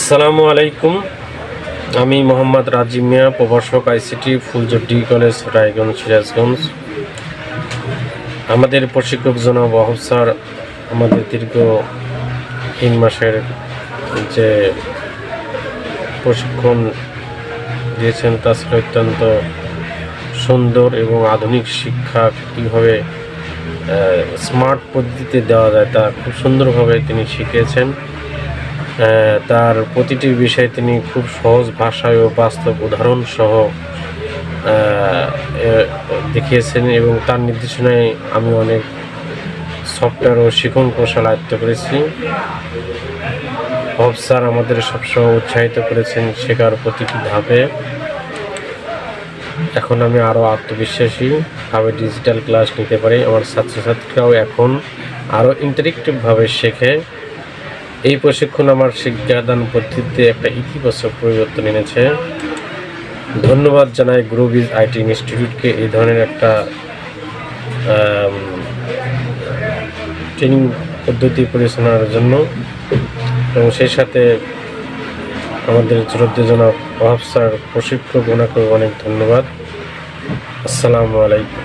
আসসালামু আলাইকুম। আমি মোহাম্মদ রাজিব মিয়া, প্রভাষক আইসিটি, ফুলজোর কলেজ, রায়গঞ্জ, সিরাজগঞ্জ। আমাদের প্রশিক্ষক জনাব ওয়াহাব স্যার আমাদের দীর্ঘ 3 মাসের যে প্রশিক্ষণ দিয়েছেন তা ছিল অত্যন্ত সুন্দর এবং আধুনিক শিক্ষা কীভাবে স্মার্ট পদ্ধতিতে দেওয়া যায় তা খুব সুন্দরভাবে তিনি শিখিয়েছেন। তার প্রতিটি বিষয়ে তিনি খুব সহজ ভাষায় ও বাস্তব উদাহরণ সহ দেখিয়েছেন এবং তার নির্দেশনায় আমি অনেক সফটওয়্যার ও শিখন কৌশল আয়ত্ত করেছি। ওয়াহাব স্যার আমাদের সবসময় উৎসাহিত করেছেন শেখার প্রতিটি ধাপে। এখন আমি আরও আত্মবিশ্বাসীভাবে ডিজিটাল ক্লাস নিতে পারি। আমার ছাত্রছাত্রীরাও এখন আরও ইন্টারেক্টিভভাবে শেখে। এই প্রশিক্ষণ আমার শিক্ষাদান পদ্ধতিতে একটা ইতিবাচক পরিবর্তন এনেছে। ধন্যবাদ জানাই গ্রোবিজ আইটি ইনস্টিটিউটকে এই ধরনের একটা ট্রেনিং পদ্ধতি পরিচালনার জন্য, এবং সেই সাথে আমাদের জনাব ওয়াহাব স্যার প্রশিক্ষক, ওনাকে অনেক ধন্যবাদ। আসসালামু আলাইকুম।